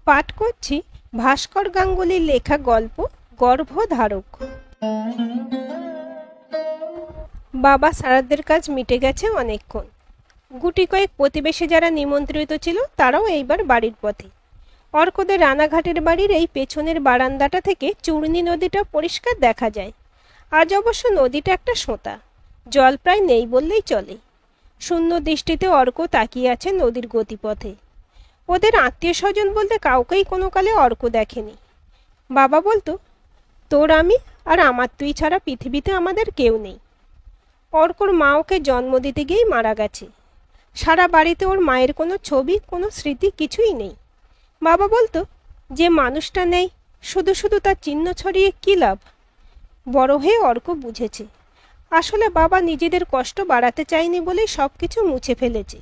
পাঠ করছি ভাস্কর গাঙ্গুলির লেখা গল্প গর্ভধারক। বাবা সারাদের কাজ মিটে গেছে অনেকক্ষণ। গুটি কয়েক প্রতিবেশী যারা নিমন্ত্রিত ছিল তারাও এইবার বাড়ির পথে। অর্কদের রানাঘাটের বাড়ির এই পেছনের বারান্দাটা থেকে চূর্ণী নদীটা পরিষ্কার দেখা যায়। আজ অবশ্য নদীটা একটা সোঁতা, জল প্রায় নেই বললেই চলে। শূন্য দৃষ্টিতে অর্ক তাকিয়ে আছে নদীর গতিপথে। ওদের আত্মীয় স্বজন বলতে কাউকেই কোনো কালে অর্ক দেখেনি। বাবা বলতো, তোর আমি আর আমার তুই ছাড়া পৃথিবীতে আমাদের কেউ নেই। অর্কর মা ওকে জন্ম দিতে গিয়েই মারা গেছে। সারা বাড়িতে ওর মায়ের কোনো ছবি, কোনো স্মৃতি কিছুই নেই। বাবা বলতো, যে মানুষটা নেই শুধু শুধু তার চিহ্ন ছড়িয়ে কী লাভ। বড় হয়ে অর্ক বুঝেছে, আসলে বাবা নিজেদের কষ্ট বাড়াতে চায়নি বলেই সব কিছু মুছে ফেলেছে।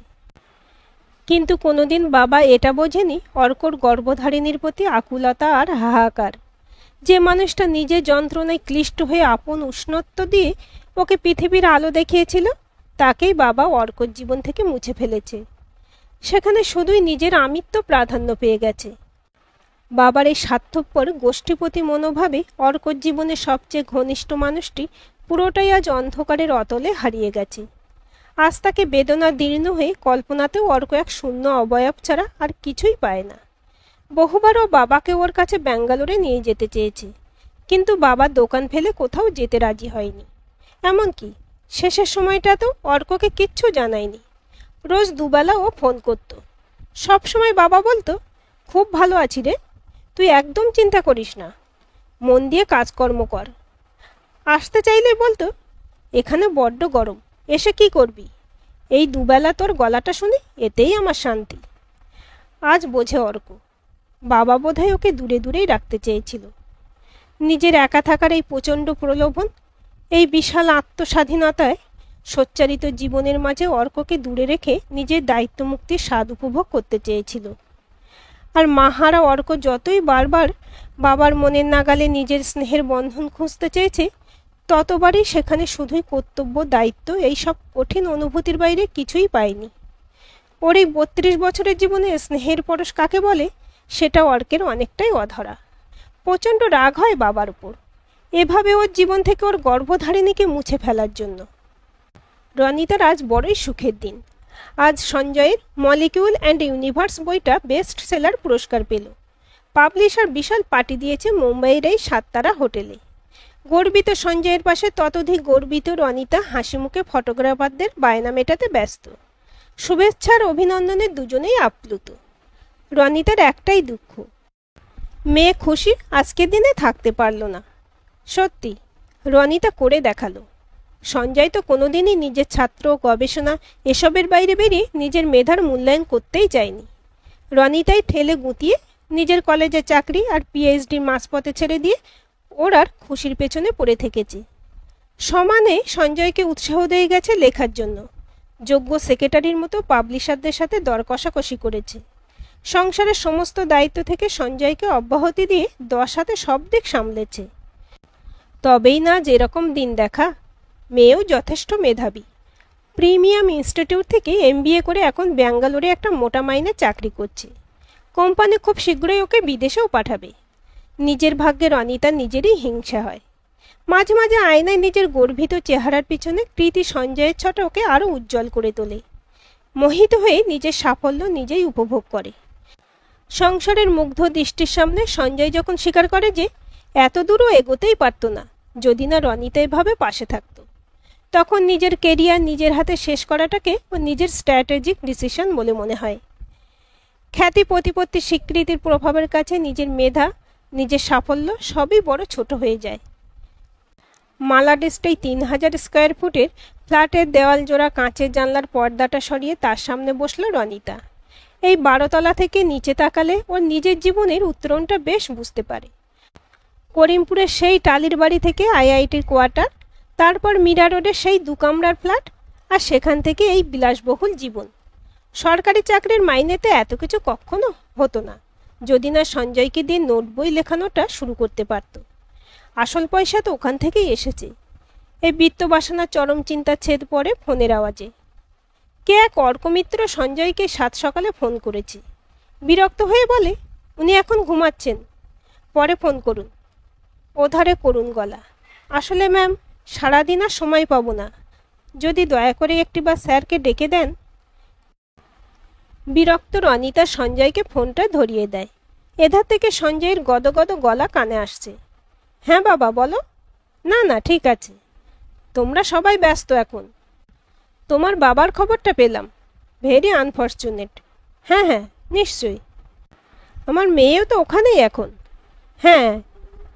কিন্তু কোনোদিন বাবা এটা বোঝেনি অর্কর গর্ভধারিণীর প্রতি আকুলতা আর হাহাকার। যে মানুষটা নিজে যন্ত্রণায় ক্লিষ্ট হয়ে আপন উষ্ণত্ব দিয়ে ওকে পৃথিবীর আলো দেখিয়েছিল, তাকেই বাবা অর্কর জীবন থেকে মুছে ফেলেছে। সেখানে শুধুই নিজের আমিত্ব প্রাধান্য পেয়ে গেছে। বাবার এই স্বার্থপর গোষ্ঠীপতি মনোভাবে অর্কর জীবনের সবচেয়ে ঘনিষ্ঠ মানুষটি পুরোটাই আজ অন্ধকারের অতলে হারিয়ে গেছে। আজ তাকে বেদনা দীর্ণ হয়ে কল্পনাতেও অর্ক এক শূন্য অবয়ব ছাড়া আর কিছুই পায় না। বহুবারও বাবাকে ওর কাছে ব্যাঙ্গালোরে নিয়ে যেতে চেয়েছে, কিন্তু বাবা দোকান ফেলে কোথাও যেতে রাজি হয়নি। এমনকি শেষের সময়টাতেও অর্ককে কিচ্ছু জানায়নি। রোজ দুবেলা ও ফোন করত। সবসময় বাবা বলতো, খুব ভালো আছি রে, তুই একদম চিন্তা করিস না, মন দিয়ে কাজকর্ম কর। আসতে চাইলে বলতো, এখানে বড্ড গরম, এসে কি করবি? এই দুবেলা তোর গলাটা শুনি, এতেই আমার শান্তি। আজ বোঝে অর্ক, বাবা বোধহয় ওকে দূরে দূরেই রাখতে চেয়েছিল। নিজের একা থাকার এই প্রচণ্ড প্রলোভন, এই বিশাল আত্মস্বাধীনতায় সোচ্চারিত জীবনের মাঝে অর্ককে দূরে রেখে নিজের দায়িত্বমুক্তির স্বাদ উপভোগ করতে চেয়েছিল। আর মাহারা অর্ক যতই বারবার বাবার মনের নাগালে নিজের স্নেহের বন্ধন খুঁজতে চেয়েছে, ততবারই সেখানে শুধুই কর্তব্য, দায়িত্ব, এই সব কঠিন অনুভূতির বাইরে কিছুই পায়নি। ওর এই 32 বছরের জীবনে স্নেহের পরশ কাকে বলে সেটা অর্কের অনেকটাই অধরা। প্রচণ্ড রাগ হয় বাবার উপর, এভাবে ওর জীবন থেকে ওর গর্ভধারিণীকে মুছে ফেলার জন্য। রনিতার আজ বড়ই সুখের দিন। আজ সঞ্জয়ের মলিকিউল অ্যান্ড ইউনিভার্স বইটা বেস্ট সেলার পুরস্কার পেল। পাবলিশার বিশাল পার্টি দিয়েছে মুম্বাইয়ের এই 7 তারা হোটেলে। গর্বিত সঞ্জয়ের পাশে ততোধিক গর্বিত রনিতা হাসি মুখে ফটোগ্রাফারদের বায়না মেটাতে ব্যস্ত। শুভেচ্ছার অভিনন্দনের দুজনেই আপ্লুত। রনিতার একটাই দুঃখ, মেয়ে খুশি আজকের দিনে থাকতে পারল না। সত্যি রনিতা করে দেখালো। সঞ্জয় তো কোনোদিনই নিজের ছাত্র, গবেষণা এসবের বাইরে বেরিয়ে নিজের মেধার মূল্যায়ন করতেই চায়নি। রনিতাই ঠেলে গুঁতিয়ে নিজের কলেজে চাকরি আর পিএইচডি মাঝপথে ছেড়ে দিয়ে ওর আর খুশির পেছনে পড়ে থেকেছে। সমানে সঞ্জয়কে উৎসাহ দিয়ে গেছে লেখার জন্য। যোগ্য সেক্রেটারির মতো পাবলিশারদের সাথে দর কষাকষি করেছে। সংসারের সমস্ত দায়িত্ব থেকে সঞ্জয়কে অব্যাহতি দিয়ে 10 হাতে সব দিক সামলেছে। তবেই না যেরকম দিন দেখা, মেয়েও যথেষ্ট মেধাবী। প্রিমিয়াম ইনস্টিটিউট থেকে MBA করে এখন ব্যাঙ্গালোরে একটা মোটা মাইনে চাকরি করছে। কোম্পানি খুব শীঘ্রই ওকে বিদেশেও পাঠাবে। নিজের ভাগ্যে রনিতা নিজেরই হিংসা হয়। মাঝে মাঝে আয়নায় নিজের গর্বিত চেহারার পিছনে কৃতি সঞ্জয়ের ছটা ওকে আরও উজ্জ্বল করে তোলে। মোহিত হয়ে নিজের সাফল্য নিজেই উপভোগ করে। সংসারের মুগ্ধ দৃষ্টির সামনে সঞ্জয় যখন স্বীকার করে যে এত দূরও এগোতেই পারত না যদি না রনিতা এভাবে পাশে থাকত, তখন নিজের কেরিয়ার নিজের হাতে শেষ করাটাকে ও নিজের স্ট্র্যাটেজিক ডিসিশন বলে মনে হয়। খ্যাতি, প্রতিপত্তি, স্বীকৃতির প্রভাবের কাছে নিজের মেধা, নিজের সাফল্য সবই বড় ছোট হয়ে যায়। মালাডেস্টেই 3000 স্কোয়ার ফুটের ফ্ল্যাটের দেওয়াল জোড়া কাঁচের জানলার পর্দাটা সরিয়ে তার সামনে বসল রনিতা। এই 12 তলা থেকে নিচে তাকালে ওর নিজের জীবনের উত্তরণটা বেশ বুঝতে পারে। করিমপুরের সেই টালির বাড়ি থেকে IITর কোয়ার্টার, তারপর মীরা রোডের সেই 2 কামরার ফ্ল্যাট, আর সেখান থেকে এই বিলাসবহুল জীবন। সরকারি চাকরির মাইনেতে এত কিছু কখনো হতো না যদি না সঞ্জয়কে দিয়ে নোট বই লেখানোটা শুরু করতে পারত। আসল পয়সা তো ওখান থেকেই এসেছে। এই বিত্তবাসনার চরম চিন্তার ছেদ পড়ে ফোনের আওয়াজে। কে এক অর্কমিত্র সঞ্জয়কে 7 সকালে ফোন করেছে। বিরক্ত হয়ে বলে, উনি এখন ঘুমাচ্ছেন, পরে ফোন করুন। ওধারে করুণ গলা। আসলে ম্যাম, সারাদিন আর সময় পাবো না, যদি দয়া করে একটিবার স্যারকে ডেকে দেন। বিরক্ত রনিতা সঞ্জয়কে ফোনটা ধরিয়ে দেয়। এধার থেকে সঞ্জয়ের গদগদ গলা কানে আসছে। হ্যাঁ বাবা, বলো। না না, ঠিক আছে, তোমরা সবাই ব্যস্ত এখন। তোমার বাবার খবরটা পেলাম, ভেরি আনফর্চুনেট। হ্যাঁ হ্যাঁ, নিশ্চয়ই। আমার মেয়েও তো ওখানেই এখন। হ্যাঁ,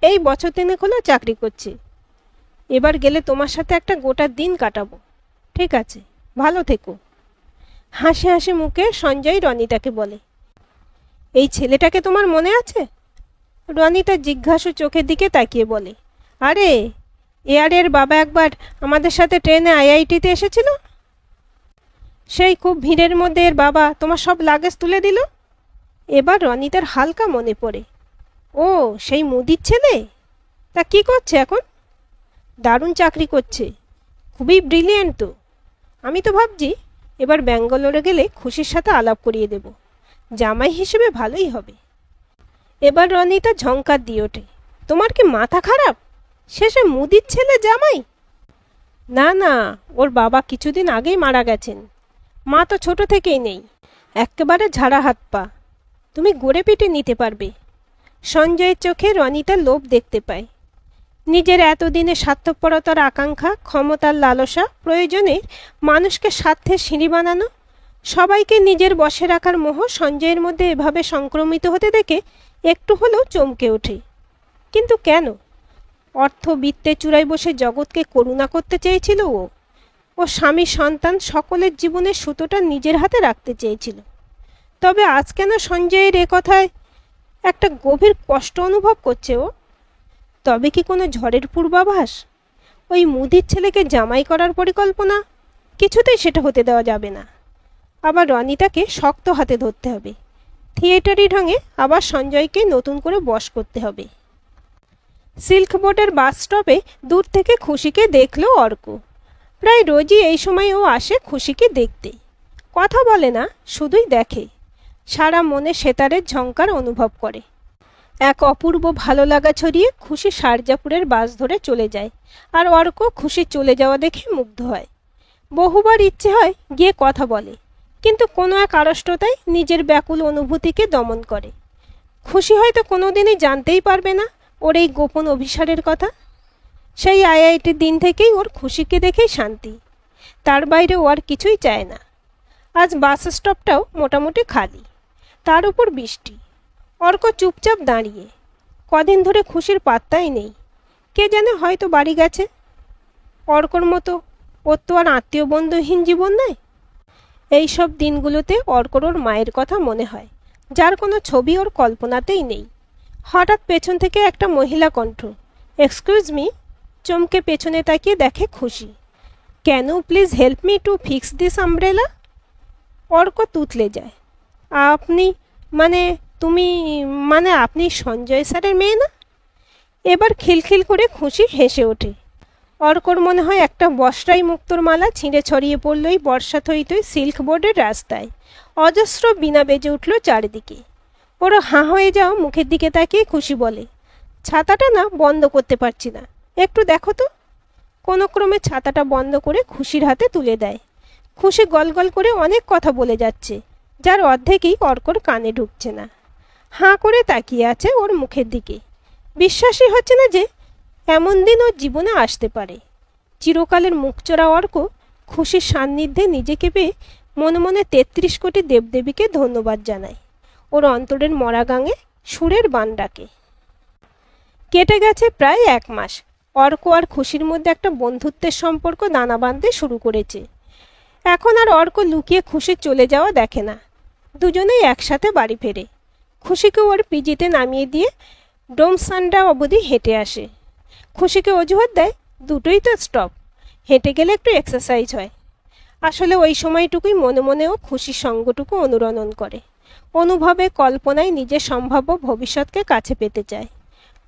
এই বছর তিনেক হলো চাকরি করছে। এবার গেলে তোমার সাথে একটা গোটা দিন কাটাবো। ঠিক আছে, ভালো থেকো। হাসি হাসি মুখে সঞ্জয় রনিতাকে বলে। এই ছেলেটাকে তোমার মনে আছে? রনিতা জিজ্ঞাসু চোখের দিকে তাকিয়ে বলে, আরে, এয়ারের বাবা একবার আমাদের সাথে ট্রেনে আইআইটিতে এসেছিল। সেই খুব ভিড়ের মধ্যে এর বাবা তোমার সব লাগেজ তুলে দিল। এবার রনিতার হালকা মনে পড়ে, ও সেই মুদির ছেলে। তা কি করছে এখন? দারুণ চাকরি করছে, খুবই ব্রিলিয়েন্ট তো। আমি তো ভাবছি এবার ব্যাঙ্গালোরে গেলে খুশির সাথে আলাপ করিয়ে দেব, জামাই হিসেবে ভালোই হবে। এবার রনিতা ঝংকার দিয়ে ওঠে, তোমার কি মাথা খারাপ? শেষে মুদির ছেলে জামাই? না না, ওর বাবা কিছুদিন আগেই মারা গেছেন, মা তো ছোট থেকেই নেই, একেবারে ঝাড়া হাত পা। তুমি গড়ে পিটে নিতে পারবে। সঞ্জয়ের চোখে রনিতার লোভ দেখতে পায়। নিজের এতদিনের স্বার্থপরতার আকাঙ্ক্ষা, ক্ষমতার লালসা, প্রয়োজনে মানুষকে স্বার্থের সিঁড়ি বানানো, সবাইকে নিজের বশে রাখার মোহ সঞ্জয়ের মধ্যে এভাবে সংক্রমিত হতে দেখে একটু হলেও চমকে ওঠে। কিন্তু কেন? অর্থবিত্তে চূড়ায় বসে জগৎকে করুণা করতে চেয়েছিল ও স্বামী সন্তান সকলের জীবনের সুতোটা নিজের হাতে রাখতে চেয়েছিল। তবে আজ কেন সঞ্জয়ের এ কথায় একটা গভীর কষ্ট অনুভব করছে ও? তবে কি কোনো ঝড়ের পূর্বাভাস? ওই মুদির ছেলেকে জামাই করার পরিকল্পনা? কিছুতেই সেটা হতে দেওয়া যাবে না। আবার রনিতাকে শক্ত হাতে ধরতে হবে। থিয়েটারি ঢঙে আবার সঞ্জয়কে নতুন করে বশ করতে হবে। সিল্ক বোর্ডের বাস স্টপে দূর থেকে খুশিকে দেখল অর্ক। প্রায় রোজই এই সময় ও আসে খুশিকে দেখতে। কথা বলে না, শুধুই দেখে। সারা মনে সেতারের ঝংকার অনুভব করে। এক অপূর্ব ভালো লাগা ছড়িয়ে খুশি শারজাপুরের বাস ধরে চলে যায়, আর অর্ক খুশি চলে যাওয়া দেখে মুগ্ধ হয়। বহুবার ইচ্ছে হয় গিয়ে কথা বলে, কিন্তু কোনো এক আড়ষ্টতায় নিজের ব্যাকুল অনুভূতিকে দমন করে। খুশি হয়তো কোনোদিনই জানতেই পারবে না ওর এই গোপন অভিসারের কথা। সেই আইআইটির দিন থেকেই ওর খুশিকে দেখেই শান্তি, তার বাইরে ও আর কিছুই চায় না। আজ বাস স্টপটাও মোটামুটি খালি, তার উপর বৃষ্টি। অর্ক চুপচাপ দাঁড়িয়ে। কদিন ধরে খুশির পাত্তাই নেই, কে জানে হয়তো বাড়ি গেছে। অর্কর মতো ওর তো আর আত্মীয় বন্ধুহীন জীবন নয়। এইসব দিনগুলোতে অর্কর ওর মায়ের কথা মনে হয়, যার কোনো ছবি ওর কল্পনাতেই নেই। হঠাৎ পেছন থেকে একটা মহিলা কণ্ঠ, এক্সকিউজ মি। চমকে পেছনে তাকিয়ে দেখে খুশি। Can you please help me to fix this umbrella? Arka তুতলে যায়। আপনি মানে তুমি মানে আপনি সঞ্জয় স্যারের মেয়ে না? এবার খিলখিল করে খুশি হেসে ওঠে। অর্কর মনে হয় একটা বসরাই মুক্তোর মালা ছিঁড়ে ছড়িয়ে পড়লই বর্ষা থইতই সিল্ক বোর্ডের রাস্তায়। অজস্র বিনা বেজে উঠল চারিদিকে। ওরা হাঁ হয়ে যাও মুখের দিকে তাকিয়ে খুশি বলে, ছাতাটা না বন্ধ করতে পারছি না, একটু দেখো তো। কোনো ক্রমে ছাতাটা বন্ধ করে খুশির হাতে তুলে দেয়। খুশি গলগল করে অনেক কথা বলে যাচ্ছে, যার অর্ধেকই অর্কর কানে ঢুকছে না। হাঁ করে তাকিয়ে আছে ওর মুখের দিকে। বিশ্বাসই হচ্ছে না যে এমন দিন ওর জীবনে আসতে পারে। চিরকালের মুখচোরা অর্ক খুশির সান্নিধ্যে নিজেকে পেয়ে মনে মনে ৩৩ কোটি দেবদেবীকে ধন্যবাদ জানায়। ওর অন্তরের মরা গাঙে সুরের বান ডাকে। কেটে গেছে প্রায় ১ মাস। অর্ক আর খুশির মধ্যে একটা বন্ধুত্বের সম্পর্ক দানা বাঁধতে শুরু করেছে। এখন আর অর্ক লুকিয়ে খুশি চলে যাওয়া দেখে না। দুজনেই একসাথে বাড়ি ফেরে। খুশিকে ওর পিজিতে নামিয়ে দিয়ে ডোমসান্ডা অবধি হেঁটে আসে। খুশিকে অজুহাত দেয়, দুটোই তো স্টপ, হেঁটে গেলে একটু এক্সারসাইজ হয়। আসলে ওই সময়টুকুই মনে মনেও খুশির সঙ্গটুকু অনুরণন করে। অনুভবে কল্পনায় নিজের সম্ভাব্য ভবিষ্যৎকে কাছে পেতে চায়।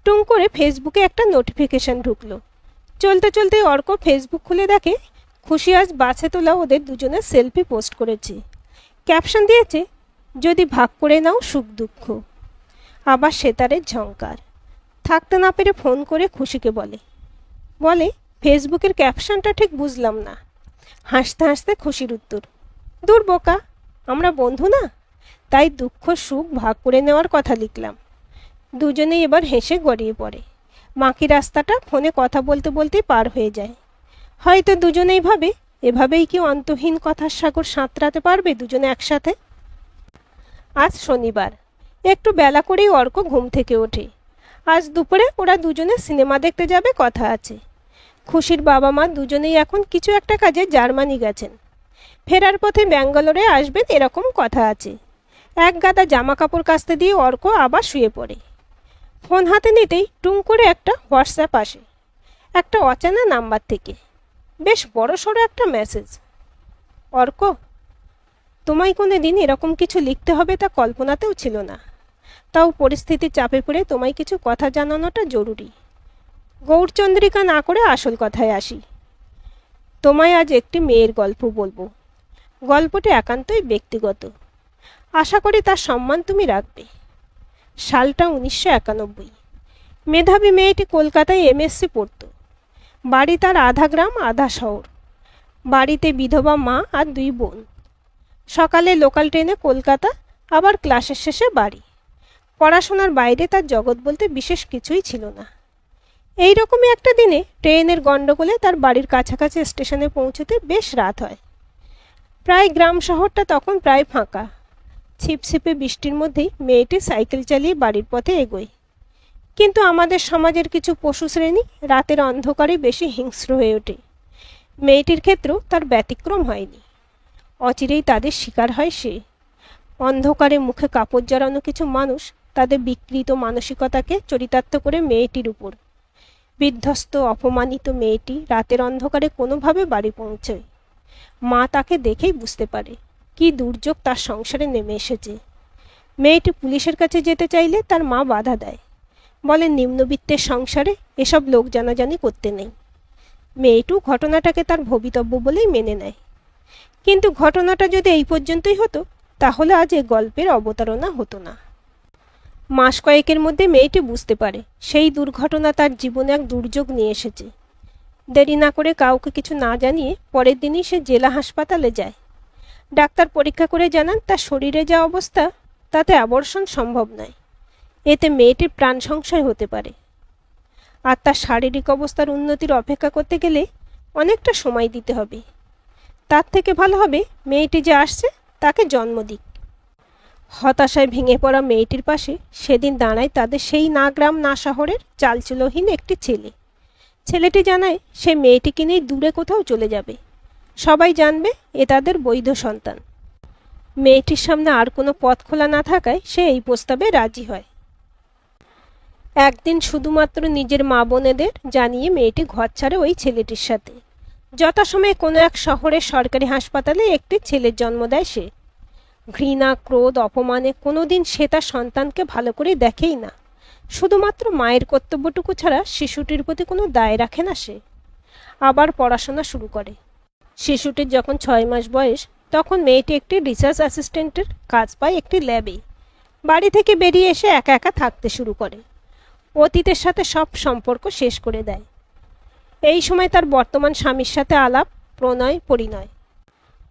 টুং করে ফেসবুকে একটা নোটিফিকেশন ঢুকলো। চলতে চলতে অর্ক ফেসবুক খুলে দেখে খুশি আজ বাসে তোলা ওদের দুজনের সেলফি পোস্ট করেছে। ক্যাপশন দিয়েছে, যদি ভাগ করে নাও সুখ দুঃখ। আবার সেতারের ঝংকার। থাকতে না পেরে ফোন করে খুশিকে বলে বলে ফেসবুকের ক্যাপশনটা ঠিক বুঝলাম না। হাসতে হাসতে খুশির উত্তর, দূর বোকা, আমরা বন্ধু না, তাই দুঃখ সুখ ভাগ করে নেওয়ার কথা লিখলাম। দুজনেই এবার হেসে গড়িয়ে পড়ে। বাকি রাস্তাটা ফোনে কথা বলতে বলতেই পার হয়ে যায়। হয়তো দুজনেই ভাবে এভাবেই কি অন্তহীন কথার সাগর সাঁতরাতে পারবে দুজনে একসাথে। আজ শনিবার, একটু বেলা করেই অর্ক ঘুম থেকে ওঠে। আজ দুপুরে ওরা দুজনে সিনেমা দেখতে যাবে কথা আছে। খুশির বাবা মা দুজনেই এখন কিছু একটা কাজে জার্মানি গেছেন। ফেরার পথে ব্যাঙ্গালোরে আসবেন এরকম কথা আছে। এক গাদা জামা কাপড় কাচতে দিয়ে অর্ক আবার শুয়ে পড়ে। ফোন হাতে নিতেই টুং করে একটা হোয়াটসঅ্যাপ আসে, একটা অচেনা নাম্বার থেকে। বেশ বড়সড় একটা মেসেজ। অর্ক, তোমায় কোনো দিন এরকম কিছু লিখতে হবে তা কল্পনাতেও ছিল না। তাও পরিস্থিতির চাপে পড়ে তোমায় কিছু কথা জানানোটা জরুরি। গৌরচন্দ্রিকা না করে আসল কথায় আসি। তোমায় আজ একটি মেয়ের গল্প বলবো। গল্পটি একান্তই ব্যক্তিগত। আশা করি তার সম্মান তুমি রাখবে। সালটা 1991। মেধাবী মেয়েটি কলকাতায় এমএসসি পড়ত। বাড়ি তার আধা গ্রাম আধা শহর। বাড়িতে বিধবা মা আর 2 বোন। সকালে লোকাল ট্রেনে কলকাতা, আবার ক্লাসের শেষে বাড়ি। পড়াশোনার বাইরে তার জগৎ বলতে বিশেষ কিছুই ছিল না। এই রকমই একটা দিনে ট্রেনের গণ্ডগোলে তার বাড়ির কাছাকাছি স্টেশনে পৌঁছতে বেশ রাত হয়। প্রায় গ্রাম শহরটা তখন প্রায় ফাঁকা। ছিপছিপে বৃষ্টির মধ্যেই মেয়েটি সাইকেল চালিয়ে বাড়ির পথে এগোয়। কিন্তু আমাদের সমাজের কিছু পশু শ্রেণী রাতের অন্ধকারে বেশি হিংস্র হয়ে ওঠে। মেয়েটির ক্ষেত্রেও তার ব্যতিক্রম হয়নি। অচিরেই তাদের শিকার হয় সে। অন্ধকারে মুখে কাপড় জড়ানো কিছু মানুষ তাদের বিকৃত মানসিকতাকে চরিতার্থ করে মেয়েটির উপর। বিধ্বস্ত অপমানিত মেয়েটি রাতের অন্ধকারে কোনোভাবে বাড়ি পৌঁছয়। মা তাকে দেখেই বুঝতে পারে কি দুর্যোগ তার সংসারে নেমে এসেছে। মেয়েটি পুলিশের কাছে যেতে চাইলে তার মা বাধা দেয়, বলে নিম্নবিত্তের সংসারে এসব লোক জানাজানি করতে নেই। মেয়েটিও ঘটনাটাকে তার ভবিতব্য বলেই মেনে নেয়। কিন্তু ঘটনাটা যদি এই পর্যন্তই হতো তাহলে আজ এ গল্পের অবতারণা হতো না। মাস কয়েকের মধ্যে মেয়েটি বুঝতে পারে সেই দুর্ঘটনা তার জীবনে এক দুর্যোগ নিয়ে এসেছে। দেরি না করে কাউকে কিছু না জানিয়ে পরের দিনই সে জেলা হাসপাতালে যায়। ডাক্তার পরীক্ষা করে জানান তার শরীরে যা অবস্থা তাতে অ্যাবর্শন সম্ভব নয়। এতে মেয়েটির প্রাণ সংশয় হতে পারে। আর তার শারীরিক অবস্থার উন্নতির অপেক্ষা করতে গেলে অনেকটা সময় দিতে হবে। তার থেকে ভালো হবে মেয়েটি যে আসছে তাকে জন্ম দিক। হতাশায় ভেঙে পড়া মেয়েটির পাশে সেদিন দাঁড়ায় তাদের সেই না গ্রাম না শহরের চালচুলোহীন একটি ছেলে। ছেলেটি জানায় সে মেয়েটিকে নিয়ে দূরে কোথাও চলে যাবে। সবাই জানবে এ তাদের বৈধ সন্তান। মেয়েটির সামনে আর কোনো পথ খোলা না থাকায় সে এই প্রস্তাবে রাজি হয়। একদিন শুধুমাত্র নিজের মা বোনেদের জানিয়ে মেয়েটি ঘর ছাড়ে ওই ছেলেটির সাথে। যথাসময়ে কোনো এক শহরের সরকারি হাসপাতালে একটি ছেলের জন্ম দেয় সে। ঘৃণা, ক্রোধ, অপমানে কোনোদিন সে তার সন্তানকে ভালো করে দেখেই না। শুধুমাত্র মায়ের কর্তব্যটুকু ছাড়া শিশুটির প্রতি কোনো দায় রাখে না সে। আবার পড়াশোনা শুরু করে। শিশুটির যখন 6 মাস বয়স তখন মেয়েটি একটি রিসার্চ অ্যাসিস্ট্যান্টের কাজ পায় একটি ল্যাবে। বাড়ি থেকে বেরিয়ে এসে একা একা থাকতে শুরু করে। অতীতের সাথে সব সম্পর্ক শেষ করে দেয়। এই সময় তার বর্তমান স্বামীর সাথে আলাপ, প্রণয়, পরিণয়।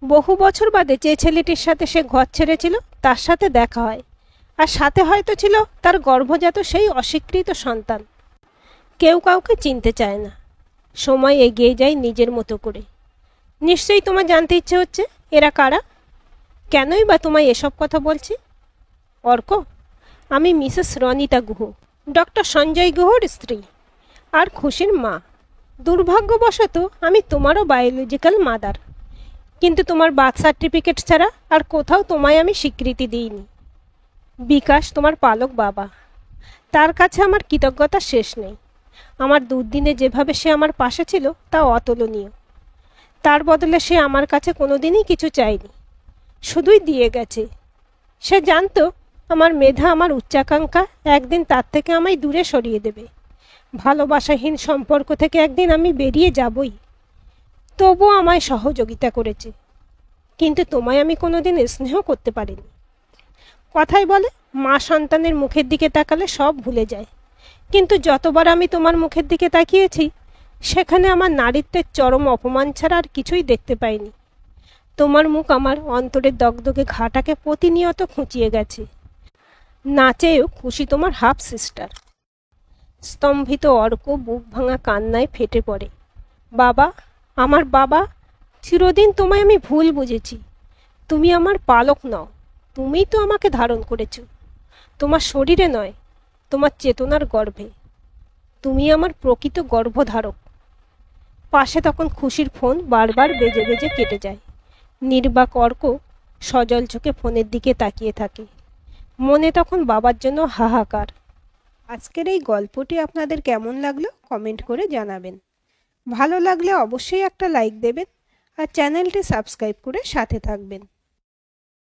বহু বছর বাদে যে ছেলেটির সাথে সে ঘর ছেড়েছিল তার সাথে দেখা হয়। আর সাথে হয়তো ছিল তার গর্ভজাত সেই অস্বীকৃত সন্তান। কেউ কাউকে চিনতে চায় না। সময় এগিয়ে যায় নিজের মতো করে। নিশ্চয়ই তোমার জানতে ইচ্ছে হচ্ছে এরা কারা, কেনই বা তোমায় এসব কথা বলছি। অর্ক, আমি মিসেস রনিতা গুহ, ডক্টর সঞ্জয় গুহর স্ত্রী আর খুশির মা। দুর্ভাগ্যবশত আমি তোমারও বায়োলজিক্যাল মাদার, কিন্তু তোমার বার্থ সার্টিফিকেট ছাড়া আর কোথাও তোমায় আমি স্বীকৃতি দিইনি। বিকাশ তোমার পালক বাবা, তার কাছে আমার কৃতজ্ঞতা শেষ নেই। আমার দুর্দিনে যেভাবে সে আমার পাশে ছিল তা অতুলনীয়। তার বদলে সে আমার কাছে কোনোদিনই কিছু চায়নি, শুধুই দিয়ে গেছে। সে জানতো আমার মেধা, আমার উচ্চাকাঙ্ক্ষা একদিন তার থেকে আমায় দূরে সরিয়ে দেবে। ভালোবাসাহীন সম্পর্ক থেকে একদিন আমি বেরিয়ে যাবই। তবুও আমায় সহযোগিতা করেছে, কিন্তু তোমায় আমি কোনোদিন স্নেহ করতে পারিনি। কথাই বলে মা সন্তানের মুখের দিকে তাকালে সব ভুলে যায়, কিন্তু যতবার আমি তোমার মুখের দিকে তাকিয়েছি সেখানে আমার নারীত্বের চরম অপমান ছাড়া আর কিছুই দেখতে পাইনি। তোমার মুখ আমার অন্তরের দগদগে ঘাটাকে প্রতিনিয়ত খুঁচিয়ে গেছে। না চেয়েও খুশি তোমার হাফ সিস্টার। স্তম্ভিত অর্ক বুক ভাঙা কান্নায় ফেটে পড়ে। বাবা, আমার বাবা, চিরদিন তোমায় আমি ভুল বুঝেছি। তুমি আমার পালক নও, তুমিই তো আমাকে ধারণ করেছ, তোমার শরীরে নয়, তোমার চেতনার গর্ভে। তুমি আমার প্রকৃত গর্ভধারক। পাশে তখন খুশির ফোন বারবার বেজে বেজে কেটে যায়। নির্বাক অর্ক সজল চোখে ফোনের দিকে তাকিয়ে থাকে। মনে তখন বাবার জন্য হাহাকার। আজকের এই গল্পটি আপনাদের কেমন লাগলো কমেন্ট করে জানাবেন। ভালো লাগলে অবশ্যই একটা লাইক দেবেন আর চ্যানেলটি সাবস্ক্রাইব করে সাথে থাকবেন।